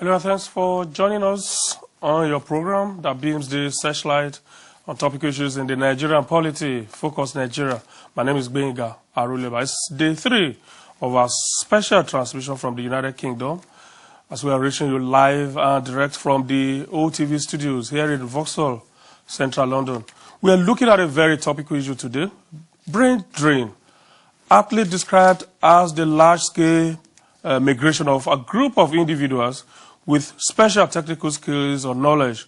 Hello, thanks for joining us on your program that beams the searchlight on topic issues in the Nigerian polity, Focus Nigeria. My name is Benga Aruleba. It's day 3 of our special transmission from the United Kingdom, as we are reaching you live and direct from the OTV studios here in Vauxhall, Central London. We are looking at a very topical issue today, brain drain, aptly described as the large-scale migration of a group of individuals with special technical skills or knowledge.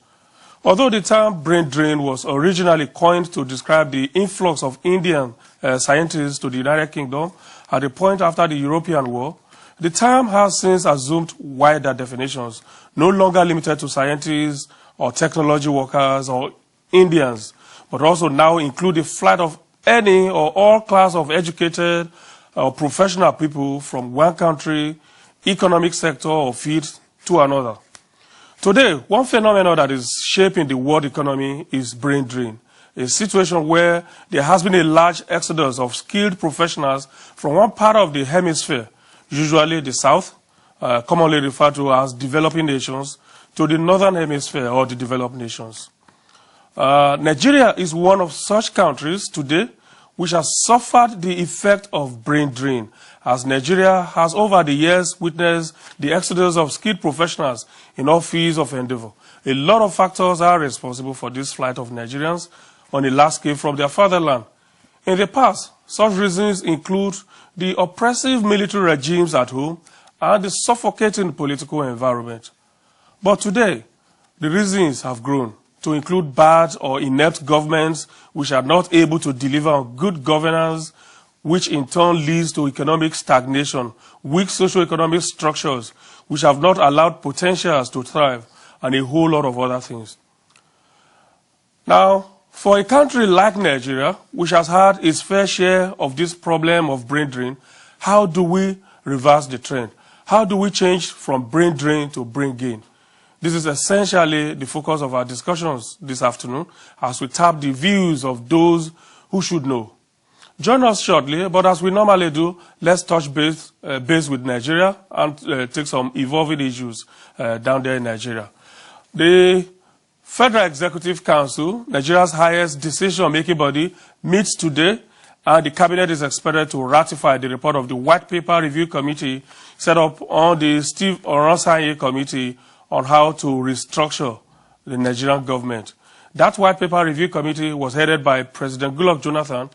Although the term brain drain was originally coined to describe the influx of Indian scientists to the United Kingdom at the point after the European War, the term has since assumed wider definitions, no longer limited to scientists or technology workers or Indians, but also now include the flight of any or all class of educated or professional people from one country, economic sector or field to another. Today, one phenomenon that is shaping the world economy is brain drain, a situation where there has been a large exodus of skilled professionals from one part of the hemisphere, usually the South, commonly referred to as developing nations, to the Northern Hemisphere or the developed nations. Nigeria is one of such countries today which has suffered the effect of brain drain, as Nigeria has over the years witnessed the exodus of skilled professionals in all fields of endeavor. A lot of factors are responsible for this flight of Nigerians on a large scale from their fatherland. In the past, such reasons include the oppressive military regimes at home and the suffocating political environment. But today, the reasons have grown to include bad or inept governments which are not able to deliver on good governance, which in turn leads to economic stagnation, weak socio-economic structures which have not allowed potentials to thrive, and a whole lot of other things. Now, for a country like Nigeria, which has had its fair share of this problem of brain drain, how do we reverse the trend? How do we change from brain drain to brain gain? This is essentially the focus of our discussions this afternoon as we tap the views of those who should know. Join us shortly, but as we normally do, let's touch base with Nigeria and take some evolving issues down there in Nigeria. The Federal Executive Council, Nigeria's highest decision-making body, meets today, and the Cabinet is expected to ratify the report of the White Paper Review Committee set up on the Steve Oronsaye Committee on how to restructure the Nigerian government. That White Paper Review Committee was headed by President Goodluck Jonathan.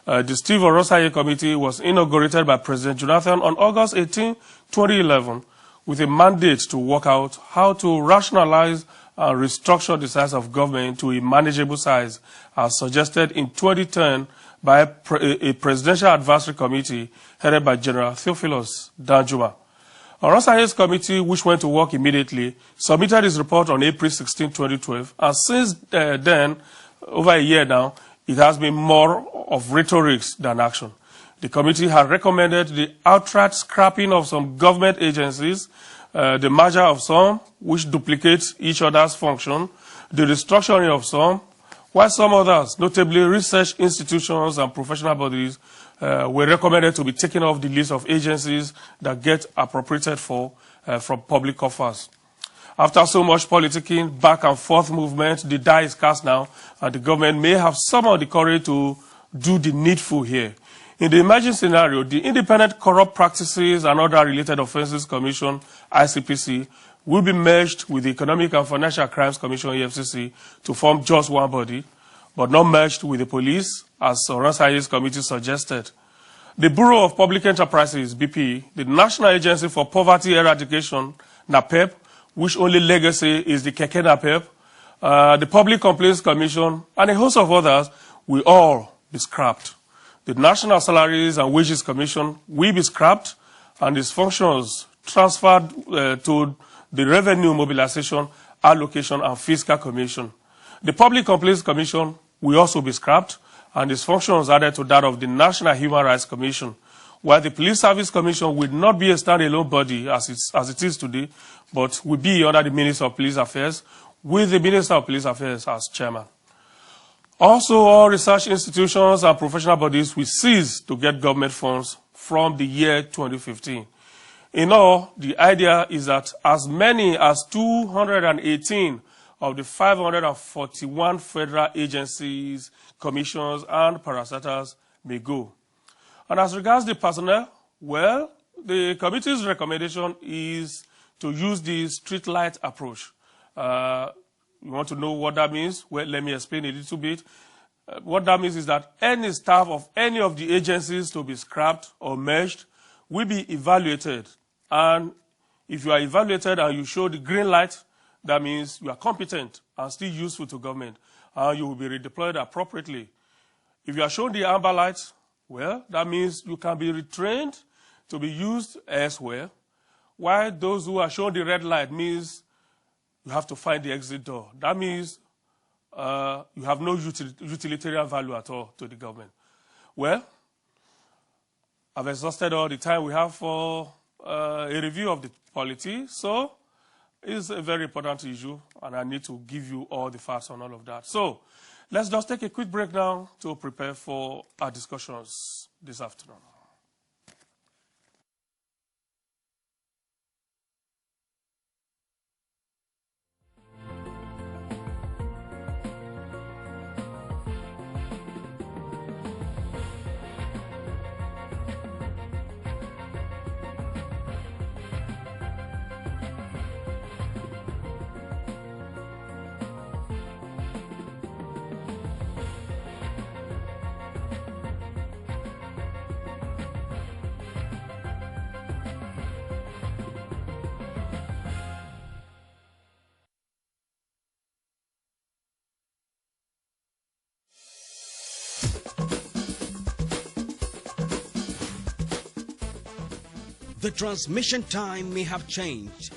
The Steve Oronsaye Committee was inaugurated by President Jonathan on August 18, 2011, with a mandate to work out how to rationalize and restructure the size of government to a manageable size, as suggested in 2010 by a Presidential Advisory Committee headed by General Theophilus Danjuma. Oronsaye's committee, which went to work immediately, submitted its report on April 16, 2012, and since then, over a year now, it has been more of rhetoric than action. The committee had recommended the outright scrapping of some government agencies, the merger of some, which duplicates each other's function, the restructuring of some, while some others, notably research institutions and professional bodies, were recommended to be taken off the list of agencies that get appropriated for from public offers. After so much politicking, back and forth movement, the die is cast now, and the government may have summoned the courage to do the needful here. In the emerging scenario, the Independent Corrupt Practices and Other Related Offences Commission, ICPC, will be merged with the Economic and Financial Crimes Commission, EFCC, to form just one body, but not merged with the police, as Oronsaye's committee suggested. The Bureau of Public Enterprises, BP, the National Agency for Poverty Eradication, NAPEP, which only legacy is the Keke NAPEP, the Public Complaints Commission, and a host of others will all be scrapped. The National Salaries and Wages Commission will be scrapped, and its functions transferred to the Revenue Mobilization, Allocation, and Fiscal Commission. The Public Complaints Commission will also be scrapped, and its functions added to that of the National Human Rights Commission, while the Police Service Commission will not be a standalone body as it is today, but will be under the Minister of Police Affairs, with the Minister of Police Affairs as chairman. Also, all research institutions and professional bodies will cease to get government funds from the year 2015. In all, the idea is that as many as 218 of the 541 federal agencies, commissions, and parastatals may go. And as regards the personnel, well, the committee's recommendation is to use the streetlight approach. You want to know what that means? Well, let me explain a little bit. What that means is that any staff of any of the agencies to be scrapped or merged will be evaluated. And if you are evaluated and you show the green light, that means you are competent and still useful to government, and you will be redeployed appropriately. If you are shown the amber light, well, that means you can be retrained to be used elsewhere, while those who are shown the red light means you have to find the exit door. That means you have no utilitarian value at all to the government. Well, I've exhausted all the time we have for a review of the polity, so it's a very important issue, and I need to give you all the facts on all of that. So let's just take a quick break now to prepare for our discussions this afternoon. The transmission time may have changed,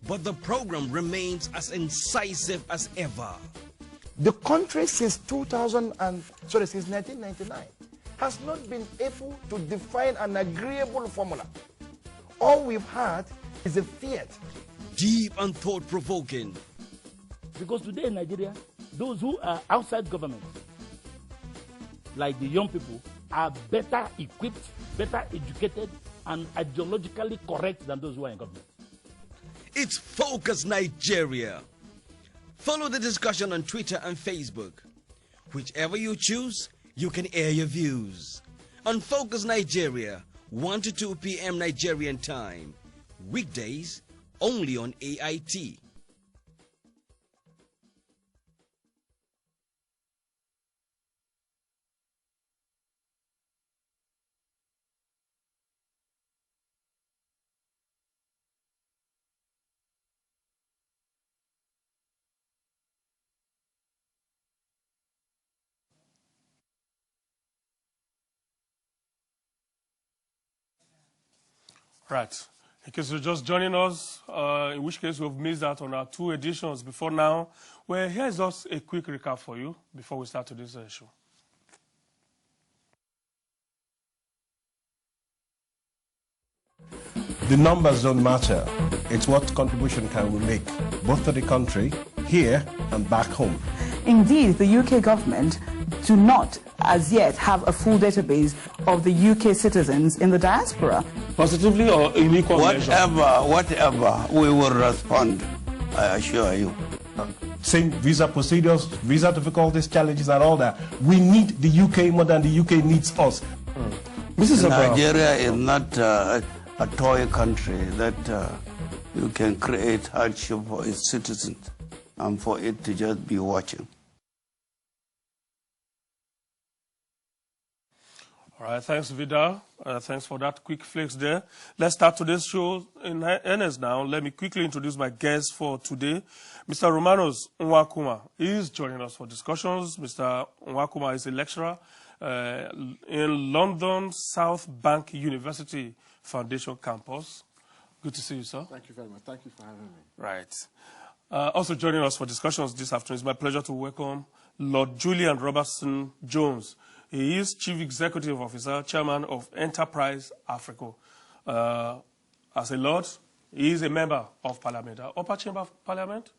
but the program remains as incisive as ever. The country since 1999 has not been able to define an agreeable formula. All we've had is a fiat. Deep and thought-provoking. Because today in Nigeria, those who are outside government, like the young people, are better equipped, better educated, and ideologically correct than those who are in government. It's Focus Nigeria. Follow the discussion on Twitter and Facebook. Whichever you choose, you can air your views. On Focus Nigeria, 1 to 2 p.m. Nigerian time. Weekdays, only on AIT. Right. In case you're just joining us, in which case we've missed out on our 2 editions before now, well, here's just a quick recap for you before we start today's show. The numbers don't matter. It's what contribution can we make, both to the country, here and back home. Indeed, the UK government do not, as yet, have a full database of the UK citizens in the diaspora. Positively or in equal measure? Whatever, we will respond, I assure you. Same visa procedures, visa difficulties, challenges and all that. We need the UK more than the UK needs us. Nigeria is not a toy country that you can create hardship for its citizens and for it to just be watching. All right, thanks, Vidal. Thanks for that quick flex there. Let's start today's show in earnest now. Let me quickly introduce my guest for today, Mr. Romanus Nwakuna. He is joining us for discussions. Mr. Nwakuna is a lecturer in London South Bank University Foundation campus. Good to see you, sir. Thank you very much. Thank you for having me. Right. Also joining us for discussions this afternoon, it's my pleasure to welcome Lord Julian Robertson Jones. He is Chief Executive Officer, Chairman of Enterprise Africa. As a Lord, he is a member of Parliament. Upper Chamber of Parliament?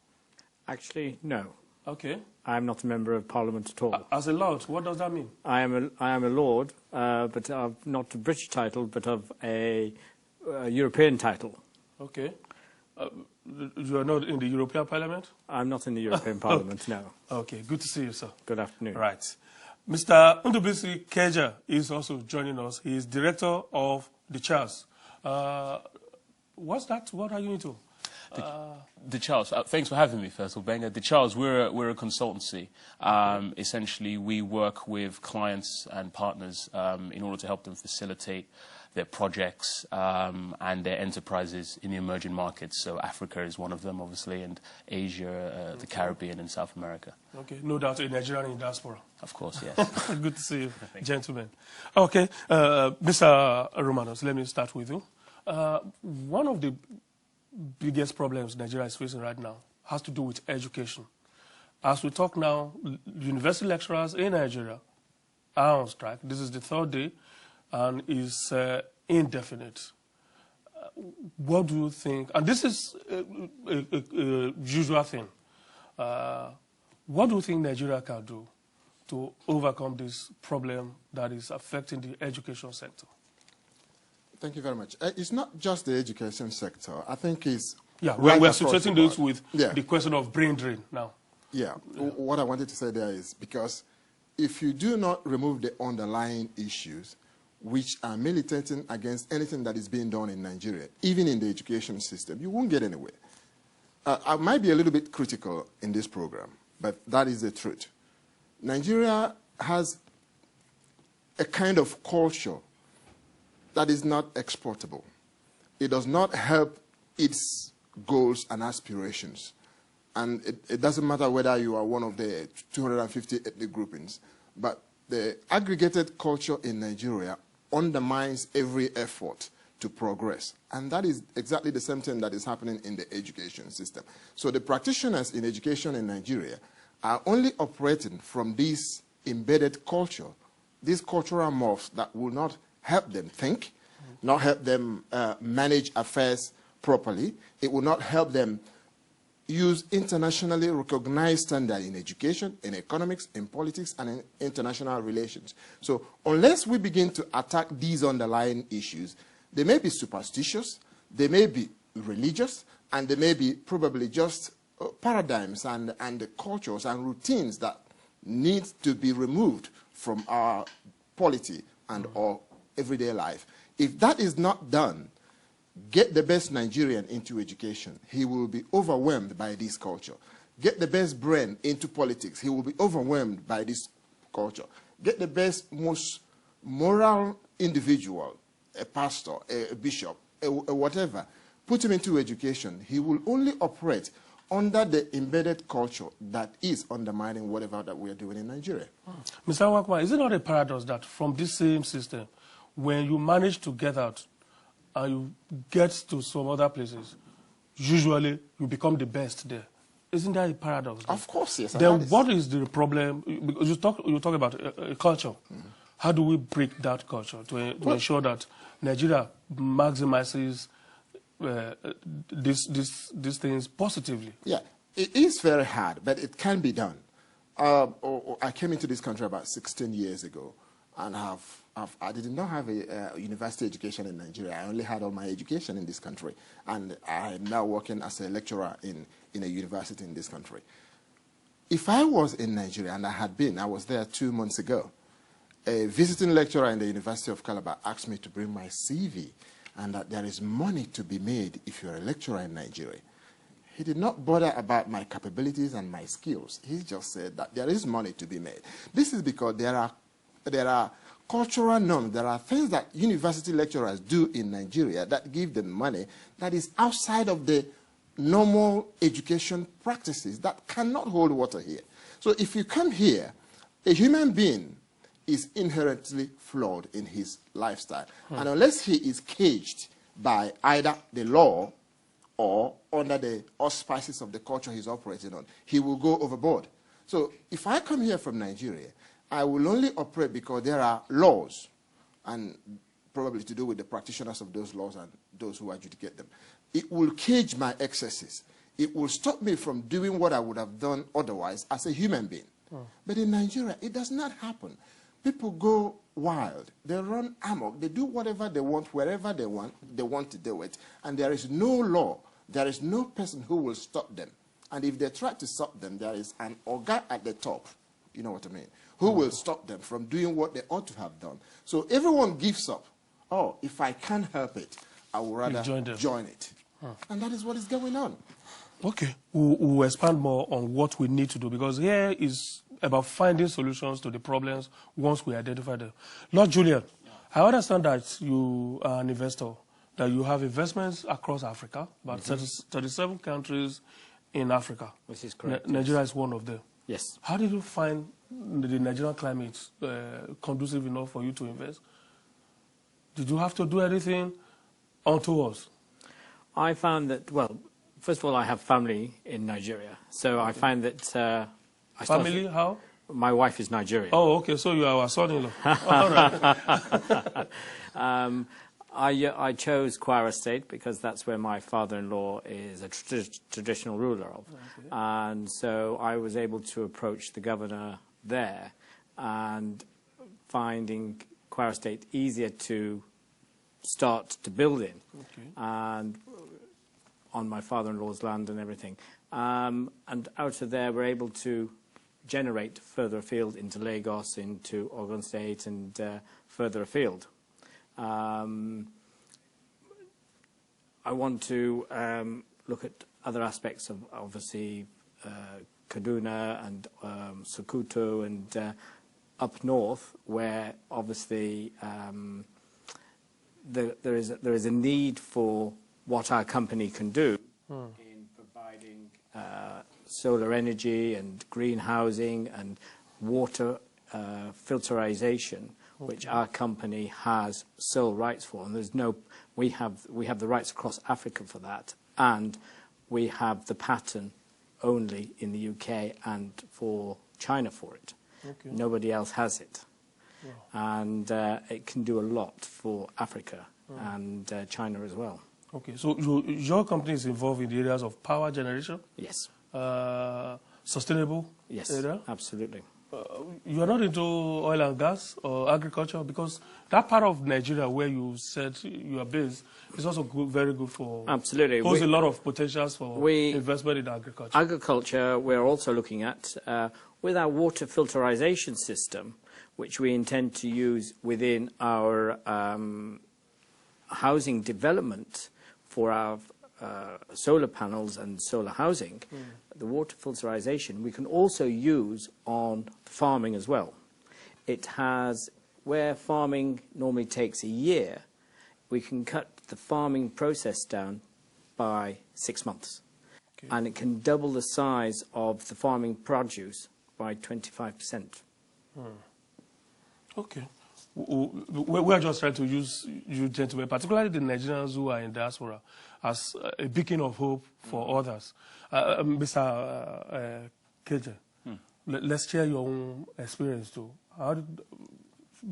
Actually, no. Okay. I'm not a member of Parliament at all. As a Lord, what does that mean? I am a Lord, but of not a British title, but of a European title. Okay. You are not in the European Parliament? I'm not in the European Parliament, no. Okay, good to see you, sir. Good afternoon. Right. Mr. Ndubisi Keja is also joining us. He is director of the CHARS. What's that? What are you into? The CHARS, thanks for having me, first of all, Benga. The CHARS, we're a consultancy. Essentially, we work with clients and partners in order to help them facilitate their projects and their enterprises in the emerging markets. So Africa is one of them, obviously, and Asia, the Caribbean, and South America. Okay, no doubt a Nigerian in diaspora. Of course, yes. Good to see you, gentlemen. Okay, Mr. Romanus, let me start with you. One of the biggest problems Nigeria is facing right now has to do with education. As we talk now, university lecturers in Nigeria are on strike. This is the third day and is indefinite. What do you think? And this is a usual thing. What do you think Nigeria can do to overcome this problem that is affecting the education sector? Thank you very much. It's not just the education sector. I think it's... Yeah, we're situating this with the question of brain drain now. Yeah, what I wanted to say there is because if you do not remove the underlying issues which are militating against anything that is being done in Nigeria, even in the education system, you won't get anywhere. I might be a little bit critical in this program, but that is the truth. Nigeria has a kind of culture that is not exportable. It does not help its goals and aspirations. And it doesn't matter whether you are one of the 250 ethnic groupings, but the aggregated culture in Nigeria undermines every effort to progress. And that is exactly the same thing that is happening in the education system. So the practitioners in education in Nigeria are only operating from this embedded culture, these cultural morphs that will not help them think, not help them manage affairs properly. It will not help them use internationally recognized standards in education, in economics, in politics, and in international relations. So unless we begin to attack these underlying issues, they may be superstitious, they may be religious, and they may be probably just paradigms and the cultures and routines that need to be removed from our polity and our everyday life. If that is not done, get the best Nigerian into education, he will be overwhelmed by this culture. Get the best brain into politics, he will be overwhelmed by this culture. Get the best, most moral individual, a pastor, a bishop, a whatever, put him into education, he will only operate under the embedded culture that is undermining whatever that we are doing in Nigeria. Mr. Nwakuna, is it not a paradox that from this same system, when you manage to get out and you get to some other places, usually you become the best there? Isn't that a paradox? Of course, yes. Then what is the problem? Because you talk about a culture. Mm-hmm. How do we break that culture to ensure that Nigeria maximizes these things positively? Yeah, it is very hard, but it can be done. I came into this country about 16 years ago, and I did not have a university education in Nigeria. I only had all my education in this country, and I am now working as a lecturer in a university in this country. If I was in Nigeria, and I was there 2 months ago, a visiting lecturer in the University of Calabar asked me to bring my CV and that there is money to be made if you're a lecturer in Nigeria. He did not bother about my capabilities and my skills. He just said that there is money to be made. This is because there are cultural norms, there are things that university lecturers do in Nigeria that give them money that is outside of the normal education practices that cannot hold water here. So if you come here, a human being is inherently flawed in his lifestyle. And unless he is caged by either the law or under the auspices of the culture he's operating on, he will go overboard. So if I come here from Nigeria, I will only operate because there are laws, and probably to do with the practitioners of those laws and those who adjudicate them. It will cage my excesses. It will stop me from doing what I would have done otherwise as a human being. But in Nigeria, it does not happen. people go wild. They run amok. They do whatever they want, wherever they want to do it. And there is no law. There is no person who will stop them. And if they try to stop them, there is an organ at the top, you know what I mean, who will stop them from doing what they ought to have done. So everyone gives up. Oh, if I can't help it, I would rather join it. And that is what is going on. Okay, we'll expand more on what we need to do, because here is about finding solutions to the problems once we identify them. Lord Julian, I understand that you are an investor, that you have investments across Africa, about 37 countries in Africa. This is correct. Nigeria is one of them. Yes. How did you find the Nigerian climate conducive enough for you to invest? Did you have to do anything onto us? I found that, well, first of all, I have family in Nigeria. So I find that... Family, how? My wife is Nigerian. Oh, okay, so you are our son-in-law. All right. I chose Kwara State because that's where my father-in-law is a traditional ruler of. Okay. And so I was able to approach the governor there, and finding Kwara State easier to start to build in, and on my father-in-law's land and everything. And out of there, we're able to generate further afield into Lagos, into Ogun State, and further afield. I want to look at other aspects of, obviously, Kaduna and Sokoto, and up north, where obviously there is a need for what our company can do in providing solar energy and green housing and water filterization, which our company has sole rights for. And there's no, we have the rights across Africa for that, and we have the pattern only in the UK and for China for it. Okay. Nobody else has it. Wow. And it can do a lot for Africa and China as well. Okay, so your company is involved in the areas of power generation? Yes. Sustainable? Yes, area? Absolutely. You are not into oil and gas or agriculture, because that part of Nigeria where you said you are based is also good, very good for... Absolutely. Holds a lot of potentials for investment in agriculture. Agriculture, we're also looking at, with our water filterization system, which we intend to use within our housing development for our solar panels and solar housing, the water filterization we can also use on farming as well. It has, where farming normally takes a year, we can cut the farming process down by 6 months. Okay. And it can double the size of the farming produce by 25%. Okay. We are just trying to use you gentlemen, particularly the Nigerians who are in diaspora, as a beacon of hope for others. Mr. Keje, let's share your own experience too. How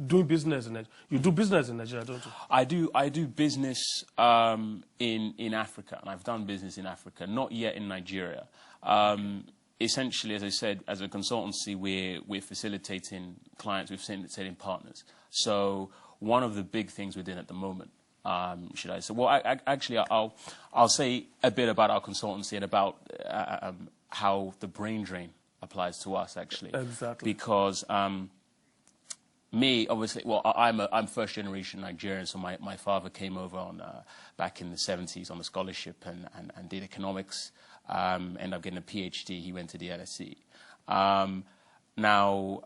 doing business in Nigeria? You do business in Nigeria, don't you? I do business in Africa, and I've done business in Africa, not yet in Nigeria. Essentially, as I said, as a consultancy, we're facilitating clients, we're facilitating partners. So one of the big things we're doing at the moment, should I say? Well, actually, I'll say a bit about our consultancy and about how the brain drain applies to us, actually. Exactly. Because me, obviously, well, I'm first generation Nigerian, so my father came over on back in the 70s on a scholarship and did economics. Ended up getting a PhD. He went to the LSE. Now,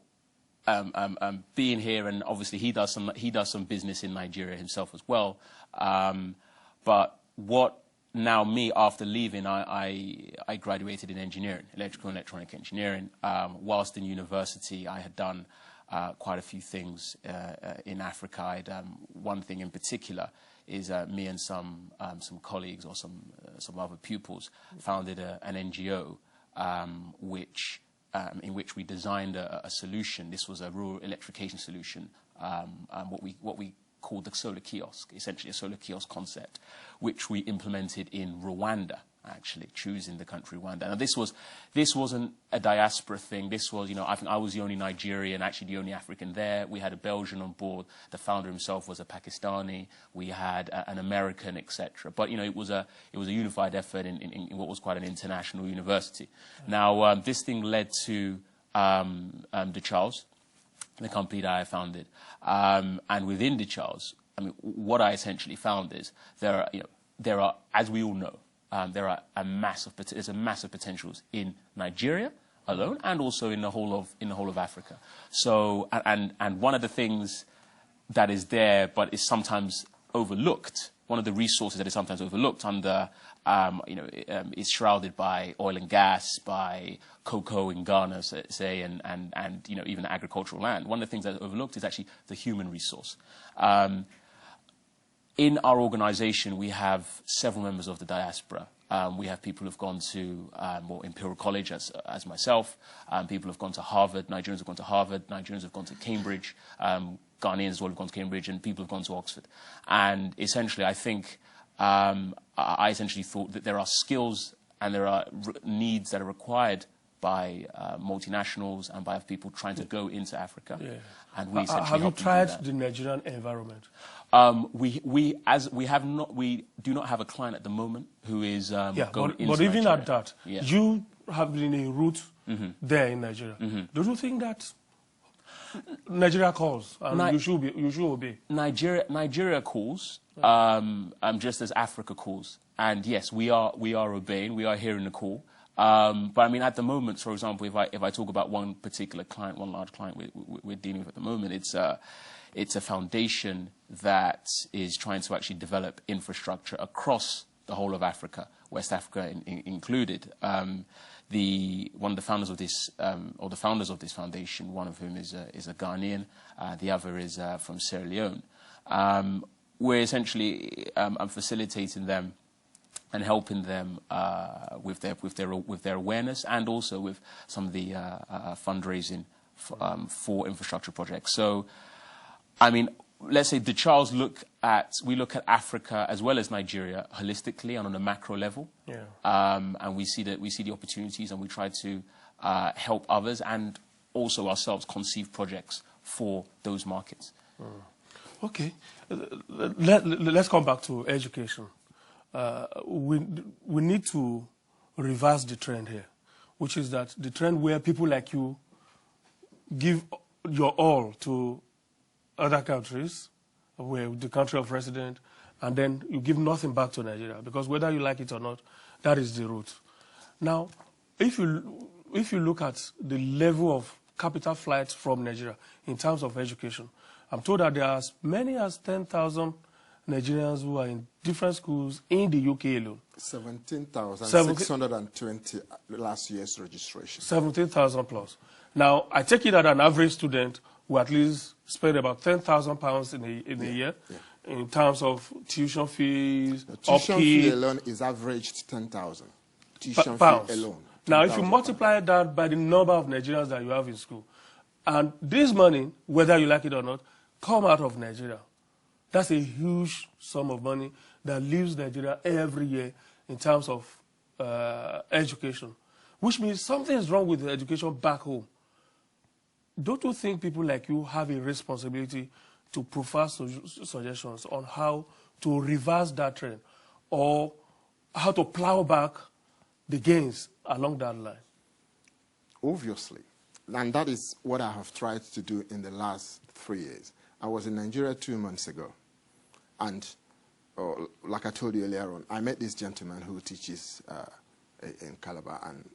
being here, and obviously he does some business in Nigeria himself as well. But what now me, after leaving, I graduated in engineering, electrical and electronic engineering. Whilst in university, I had done quite a few things in Africa. I'd one thing in particular is me and some colleagues or some other pupils founded an NGO in which we designed a solution. This was a rural electrification solution, what we called the solar kiosk, essentially a solar kiosk concept, which we implemented in Rwanda. actually, choosing the country Rwanda. Now, this wasn't a diaspora thing. This was, I think I was the only Nigerian, actually the only African there. We had a Belgian on board. The founder himself was a Pakistani. We had an American, etc. But, it was a unified effort in what was quite an international university. Now, this thing led to De Charles, the company that I founded. And within De Charles, what I essentially found is there are, as we all know, there's a massive potentials in Nigeria alone, and also in the whole of Africa. So, and one of the things that is there, but is sometimes overlooked, one of the resources that is sometimes overlooked under, is shrouded by oil and gas, by cocoa in Ghana, say, and even agricultural land. One of the things that is overlooked is actually the human resource. In our organization, we have several members of the diaspora. We have people who've gone to Imperial College, as myself. People have gone to Harvard. Nigerians have gone to Harvard. Nigerians have gone to Cambridge. Ghanaians as well have gone to Cambridge, and people have gone to Oxford. And essentially, I think, I essentially thought that there are skills and there are needs that are required by multinationals and by people trying to go into Africa. Yeah. And we essentially have you tried the Nigerian environment? We do not have a client at the moment who is going into but even Nigeria. at that, you have been a route there in Nigeria. Don't you think that Nigeria calls and you should obey? Nigeria calls, just as Africa calls, and yes, we are obeying. We are hearing the call. But I mean, at the moment, for example, if I talk about one particular client, one large client we're dealing with at the moment, it's a foundation that is trying to actually develop infrastructure across the whole of Africa, West Africa included. One of the founders of this, or the founders of this foundation, one of whom is a Ghanaian, the other is from Sierra Leone. We're essentially facilitating them and helping them with their awareness, and also with some of the fundraising for infrastructure projects. So, I mean, let's say De Charles we look at Africa as well as Nigeria holistically and on a macro level. Yeah. And we see the opportunities, and we try to help others and also ourselves conceive projects for those markets. Okay, let's come back to education. We need to reverse the trend here, which is that the trend where people like you give your all to other countries, where the country of residence, and then you give nothing back to Nigeria, because whether you like it or not, that is the route. Now, if you look at the level of capital flights from Nigeria in terms of education, I'm told that there are as many as 10,000 Nigerians who are in different schools in the UK alone. 17,620 last year's registration. 17,000 plus. Now, I take it that an average student will at least spend about £10,000 in a year in terms of tuition fees, the tuition fee alone is averaged 10,000. Tuition fee alone. Now, if you multiply that by the number of Nigerians that you have in school, and this money, whether you like it or not, come out of Nigeria, that's a huge sum of money that leaves Nigeria every year in terms of education, which means something is wrong with the education back home. Don't you think people like you have a responsibility to provide suggestions on how to reverse that trend, or how to plow back the gains along that line? Obviously. And that is what I have tried to do in the last 3 years. I was in Nigeria 2 months ago. And like I told you earlier on, I met this gentleman who teaches in Calabar. And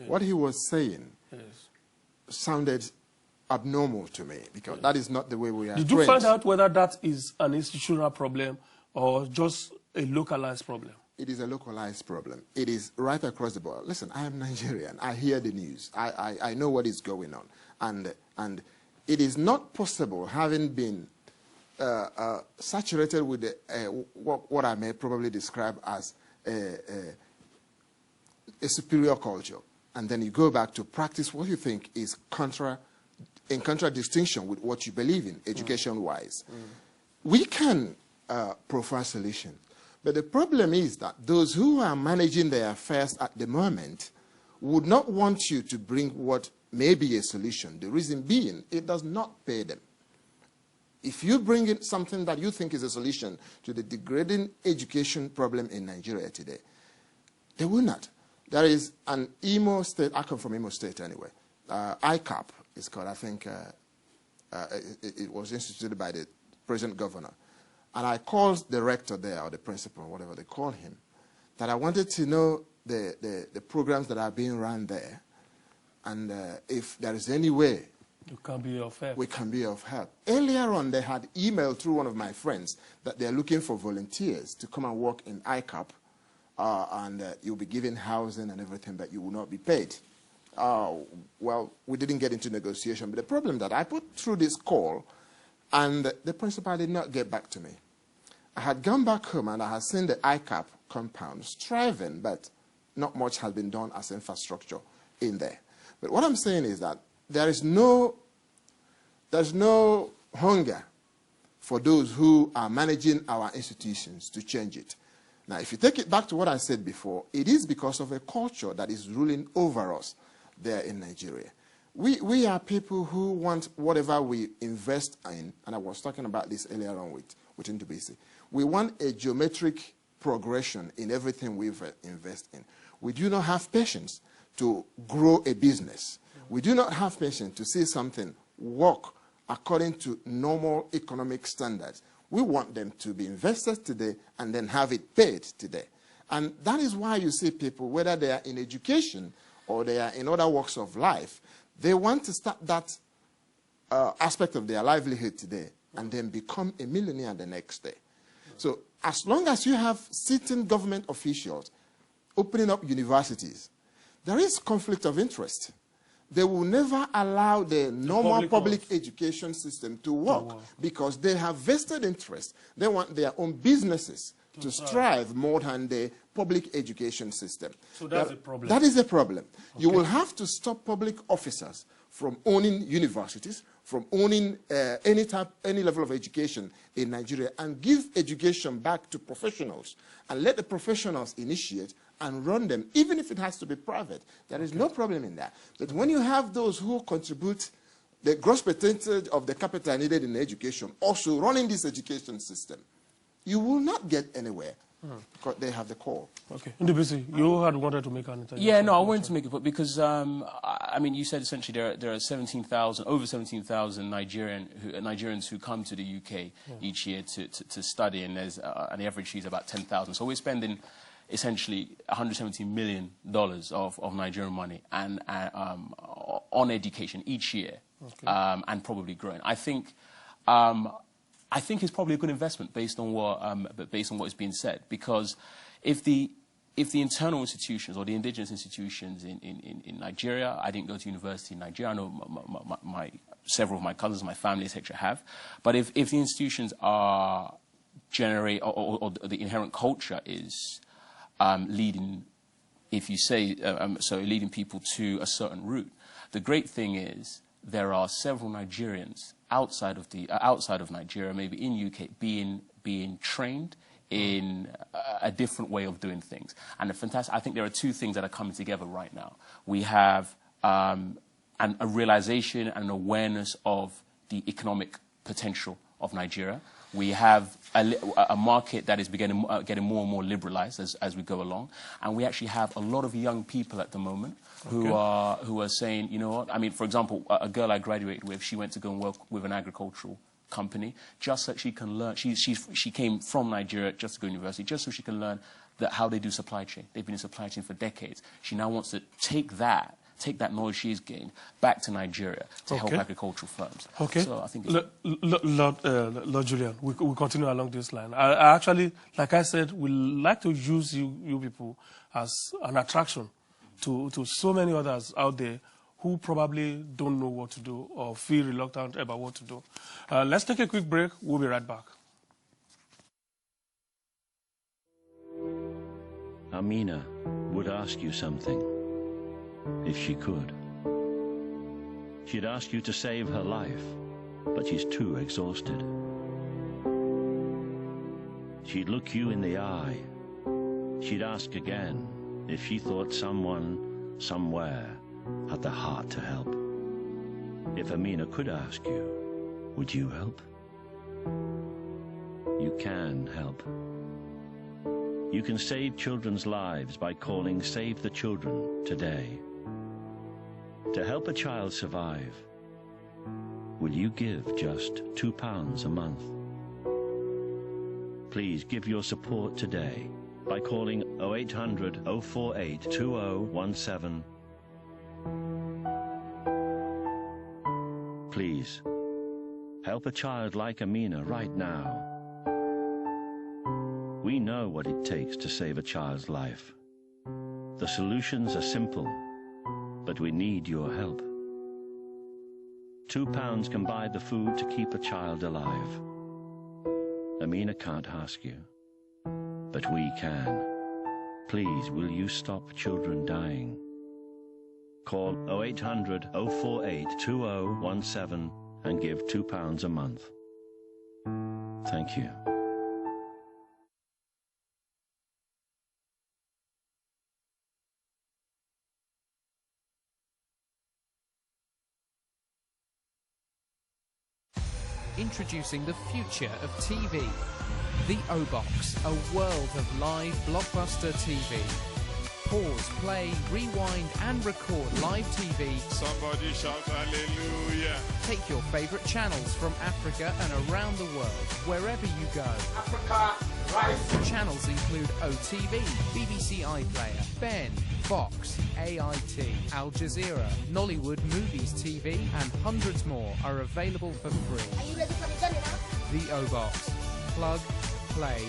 what he was saying sounded abnormal to me, because that is not the way we are trained. Did you find out whether that is an institutional problem or just a localized problem? It is a localized problem. It is right across the board. Listen, I am Nigerian. I hear the news. I know what is going on. And it is not possible, having been saturated with what I may probably describe as a superior culture, and then you go back to practice what you think is in contradistinction with what you believe in, education-wise. We can provide solutions, But the problem is that those who are managing their affairs at the moment would not want you to bring what may be a solution. The reason being, it does not pay them. If you bring in something that you think is a solution to the degrading education problem in Nigeria today, they will not. There is an Imo State, I come from Imo State anyway, ICAP is called, I think it was instituted by the present governor. And I called the rector there, or the principal, whatever they call him, that I wanted to know the programs that are being run there, and if there is any way you can be of help. We can be of help. Earlier on, they had emailed through one of my friends that they're looking for volunteers to come and work in ICAP, and you'll be given housing and everything, but you will not be paid. Well, we didn't get into negotiation, but the problem that I put through this call, and the principal did not get back to me. I had gone back home and I had seen the ICAP compound striving, but not much has been done as infrastructure in there. But what I'm saying is that there's no hunger for those who are managing our institutions to change it. Now, if you take it back to what I said before, it is because of a culture that is ruling over us there in Nigeria. We are people who want whatever we invest in, and I was talking about this earlier on with Ndubisi. We want a geometric progression in everything we invest in. We do not have patience to grow a business. We do not have patience to see something work according to normal economic standards. We want them to be invested today and then have it paid today. And that is why you see people, whether they are in education or they are in other walks of life, they want to start that aspect of their livelihood today and then become a millionaire the next day. So as long as you have sitting government officials opening up universities, there is conflict of interest. They will never allow the normal public education system to work because they have vested interest. They want their own businesses to strive more than the public education system. So that's a problem. That is a problem. Okay. You will have to stop public officers from owning universities, from owning any level of education in Nigeria, and give education back to professionals and let the professionals initiate and run them, even if it has to be private. There is no problem in that. But when you have those who contribute the gross percentage of the capital needed in education also running this education system, you will not get anywhere because they have the call. Okay. Ndubisi, you had wanted to make an intervention. Yeah, no, I wanted to make a point because, I mean, you said essentially there are 17,000, over 17,000 Nigerians who come to the UK each year to study, and there's and the average fee is about 10,000. So we're spending essentially $170 million of Nigerian money and on education each year, and probably growing. I think it's probably a good investment based on what is being said, because if the internal institutions or the indigenous institutions in Nigeria, I didn't go to university in Nigeria. I know several of my cousins, my family, etc. have, but if the institutions are generate or the inherent culture is leading, if you say, so leading people to a certain route. The great thing is there are several Nigerians outside of Nigeria, maybe in UK, being trained in a different way of doing things. And I think there are two things that are coming together right now. We have a realization and an awareness of the economic potential of Nigeria. We have a market that is getting more and more liberalized as we go along, and we actually have a lot of young people at the moment who are saying, you know what? I mean, for example, a girl I graduated with, she went to go and work with an agricultural company just so she can learn. She came from Nigeria just to go to university, just so she can learn how they do supply chain. They've been in supply chain for decades. She now wants to take that knowledge she's gained back to Nigeria to help agricultural firms. Okay. So I think Lord Julian, we continue along this line. I actually, like I said, we like to use you people as an attraction to so many others out there who probably don't know what to do or feel reluctant about what to do. Let's take a quick break. We'll be right back. Amina would ask you something, if she could. She'd ask you to save her life, but she's too exhausted. She'd look you in the eye. She'd ask again if she thought someone, somewhere, had the heart to help. If Amina could ask you, would you help? You can help. You can save children's lives by calling Save the Children today. To help a child survive, will you give just £2 a month? Please give your support today by calling 0800 048 2017. Please, help a child like Amina right now. We know what it takes to save a child's life. The solutions are simple, but we need your help. £2 can buy the food to keep a child alive. Amina can't ask you, but we can. Please, will you stop children dying? Call 0800 048 2017 and give £2 a month. Thank you. Introducing the future of TV. The O-Box, a world of live blockbuster TV. Pause, play, rewind and record live TV. Somebody shout hallelujah. Take your favourite channels from Africa and around the world, wherever you go. Africa, rise. Channels include OTV, BBC iPlayer, Ben, Fox, AIT, Al Jazeera, Nollywood Movies TV and hundreds more are available for free. Are you ready for the journey now? The O-Box. Plug, play,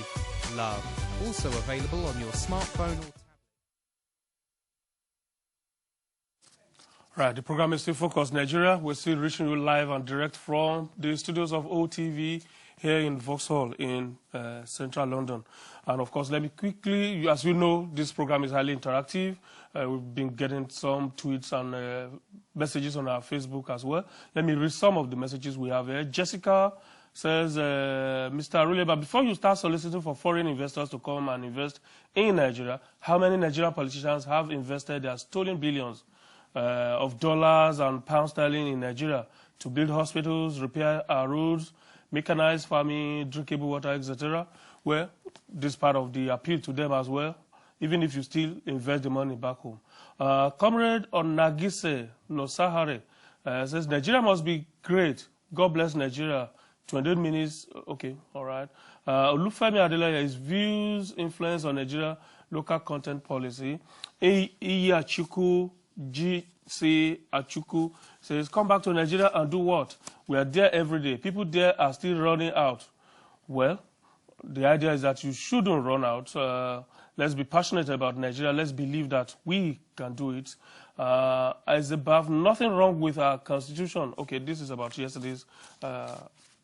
love. Also available on your smartphone or tablet. Right, the program is still Focus Nigeria. We're still reaching you live and direct from the studios of OTV here in Vauxhall in central London. And of course, let me quickly, as you know, this program is highly interactive. We've been getting some tweets and messages on our Facebook as well. Let me read some of the messages we have here. Jessica says, Mr. Aruleba, before you start soliciting for foreign investors to come and invest in Nigeria, how many Nigerian politicians have invested their stolen billions of dollars and pound sterling in Nigeria to build hospitals, repair our roads, mechanized farming, drinkable water, etc.? Well, this is part of the appeal to them as well, even if you still invest the money back home. Comrade Onagise Nosahare says, Nigeria must be great. God bless Nigeria. 28 minutes, okay, all right. Olufemi Adelaya, his views, influence on Nigeria, local content policy. Iya Chuku, GC Achuku says, come back to Nigeria and do what? We are there every day. People there are still running out. Well, the idea is that you shouldn't run out. Let's be passionate about Nigeria. Let's believe that we can do it. As above, nothing wrong with our constitution. Okay, this is about yesterday's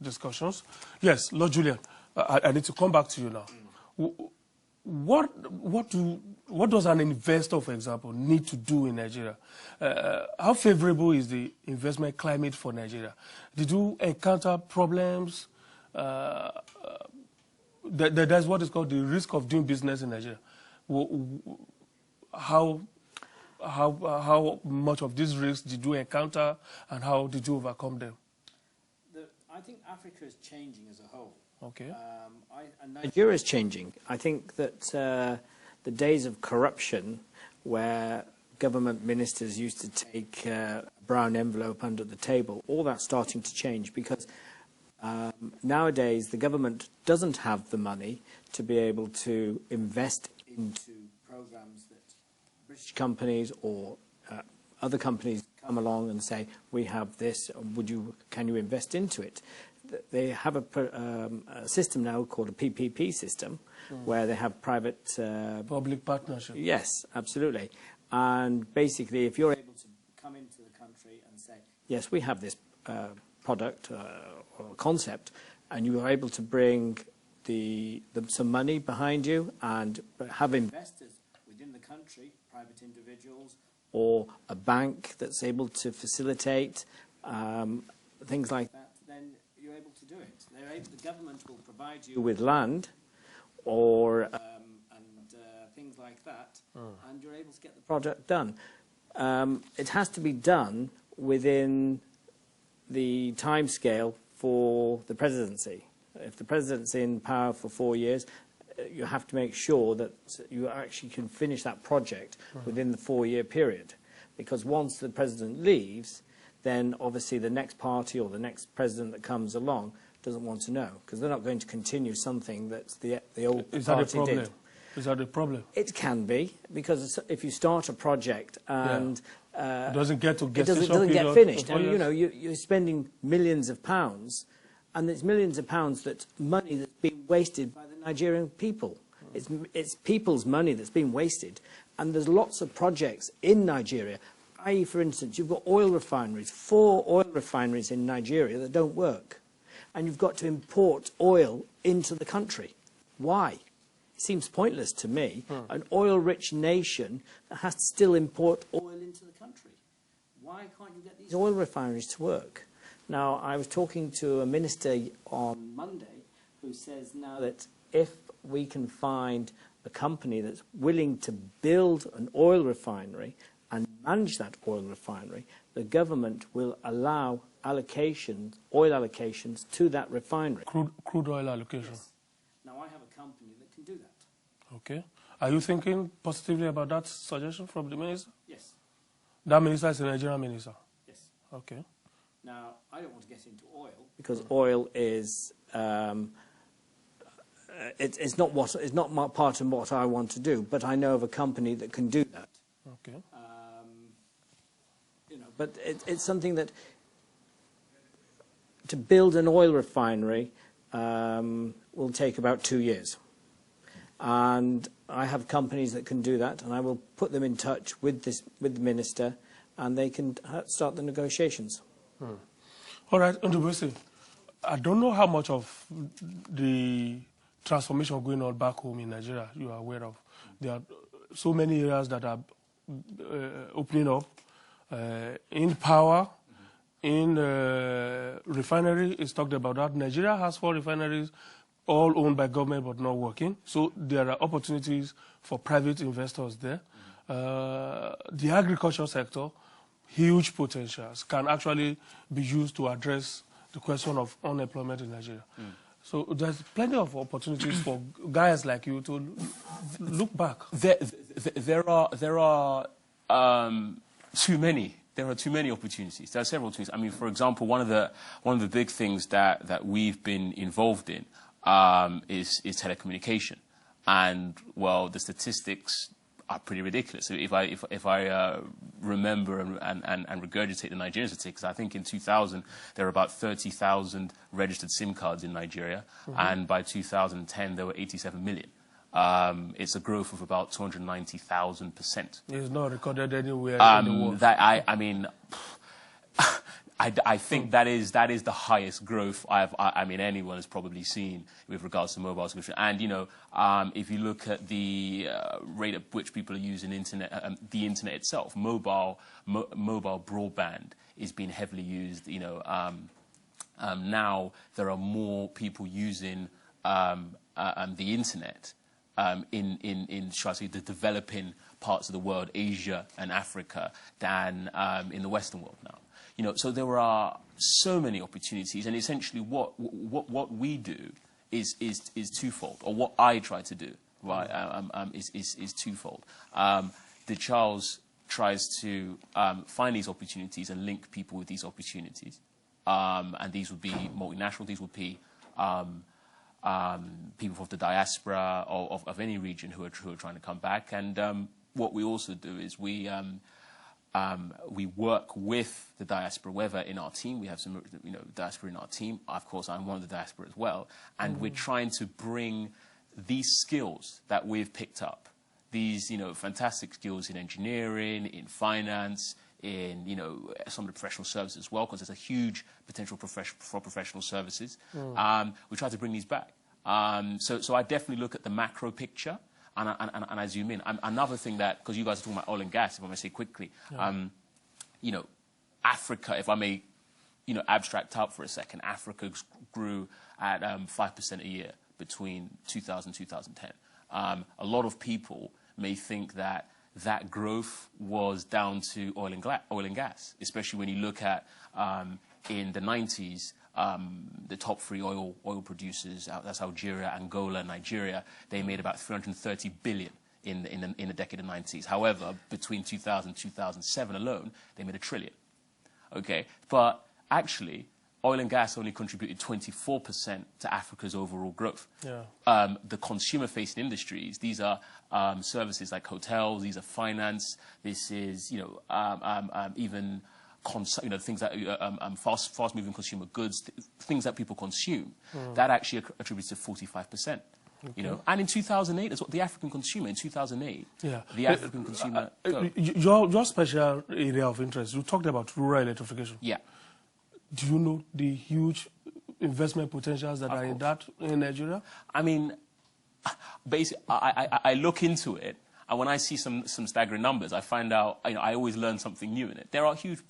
discussions. Yes, Lord Julian, I need to come back to you now. What does an investor, for example, need to do in Nigeria? How favorable is the investment climate for Nigeria? Did you encounter problems? That's what is called the risk of doing business in Nigeria. How much of these risks did you encounter, and how did you overcome them? I think Africa is changing as a whole. Okay. And Nigeria is changing. I think that the days of corruption, where government ministers used to take a brown envelope under the table, all that's starting to change, because nowadays the government doesn't have the money to be able to invest into programs that British companies or other companies come along and say, we have this, can you invest into it? They have a system now called a PPP system, where they have private... public partnership. Yes, absolutely. And basically, if you're able to come into the country and say, yes, we have this product or concept, and you are able to bring some money behind you and have investors within the country, private individuals, or a bank that's able to facilitate things like that, then you're able to do it. The government will provide you with land, or things like that, and you're able to get the project done. It has to be done within the timescale for the presidency. If the president's in power for 4 years, you have to make sure that you actually can finish that project within the 4-year period. Because once the president leaves, then obviously the next party or the next president that comes along doesn't want to know, because they're not going to continue something that the old party did. Is that a problem? It can be, because if you start a project and it doesn't get to it doesn't get finished, and you know you're spending millions of pounds, and it's millions of pounds that's money that's being wasted by the Nigerian people. It's people's money that's being wasted, and there's lots of projects in Nigeria. I.e., for instance, you've got oil refineries, 4 oil refineries in Nigeria that don't work, and you've got to import oil into the country. Why? It seems pointless to me. An oil-rich nation that has to still import oil into the country. Why can't you get these oil refineries to work? Now, I was talking to a minister on Monday who says now that if we can find a company that's willing to build an oil refinery and manage that oil refinery, the government will allow allocations, oil allocations to that refinery. Crude oil allocation? Yes. Now, I have a company that can do that. Okay. Are you thinking positively about that suggestion from the minister? Yes. That minister is a Nigerian minister? Yes. Okay. Now, I don't want to get into oil, because oil is it's not part of what I want to do, but I know of a company that can do that. Okay. You know, but it's something that to build an oil refinery will take about 2 years, and I have companies that can do that, and I will put them in touch with the minister, and they can start the negotiations. All right, Ndubisi, I don't know how much of the transformation going on back home in Nigeria you are aware of. There are so many areas that are opening up in power, in refinery. It's talked about that. Nigeria has 4 refineries, all owned by government but not working. So there are opportunities for private investors there. The agriculture sector, huge potentials, can actually be used to address the question of unemployment in Nigeria. So there's plenty of opportunities for guys like you to look back. There are too many. There are too many opportunities. There are several opportunities. I mean, for example, one of the big things that we've been involved in is telecommunication, and well, the statistics are pretty ridiculous. If I remember and regurgitate the Nigerian statistics, I think in 2000 there were about 30,000 registered SIM cards in Nigeria, and by 2010 there were 87 million. It's a growth of about 290,000%. It's not recorded anywhere in the world. I mean, I think that is the highest growth I mean anyone has probably seen with regards to mobile subscription. And you know, if you look at the rate at which people are using the internet itself, mobile broadband is being heavily used. You know, now there are more people using the internet in shall I say, the developing parts of the world, Asia and Africa, than in the Western world now. You know, so there are so many opportunities, and essentially what we do is twofold, or what I try to do, right, is twofold. The Charles tries to find these opportunities and link people with these opportunities, and these would be multinational. These would be people from the diaspora of any region who are trying to come back. And what we also do is we work with the diaspora, whether in our team, we have some diaspora in our team. Of course, I'm one of the diaspora as well. And we're trying to bring these skills that we've picked up, these fantastic skills in engineering, in finance, in some of the professional services as well, because there's a huge potential for professional services. We try to bring these back. So I definitely look at the macro picture. And I zoom in. Another thing that, because you guys are talking about oil and gas, if I may say quickly, Africa, if I may, abstract out for a second, Africa grew at 5% a year between 2000 and 2010. A lot of people may think that that growth was down to oil and gas, especially when you look at in the 90s, the top three oil producers, that's Algeria, Angola, Nigeria, they made about 330 billion in the decade of the 90s. However, between 2000 and 2007 alone, they made $1 trillion. Okay, but actually, oil and gas only contributed 24% to Africa's overall growth. Yeah. The consumer-facing industries, these are services like hotels, these are finance, this is, even things that fast-moving consumer goods, things that people consume. That actually attributes to 45%. Okay. And in 2008, that's what the African consumer, in 2008, yeah. the African consumer... Your special area of interest, you talked about rural electrification. Yeah. Do you know the huge investment potentials that are in that in Nigeria? I mean, basically, I look into it, and when I see some staggering numbers, I find out, I always learn something new in it. There are huge,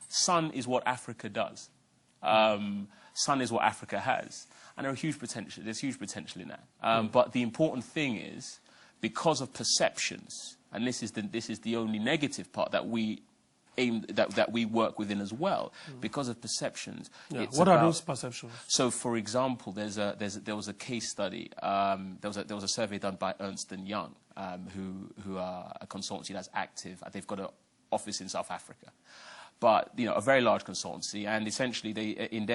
sun is what Africa does. Sun is what Africa has. And there's huge potential in that. But the important thing is, because of perceptions, and this is the only negative part that we that we work within as well, because of perceptions. Yeah. What are those perceptions? So, for example, there was a case study. There was a survey done by Ernst & Young, who are a consultancy that's active. They've got an office in South Africa. But a very large consultancy, and essentially, they in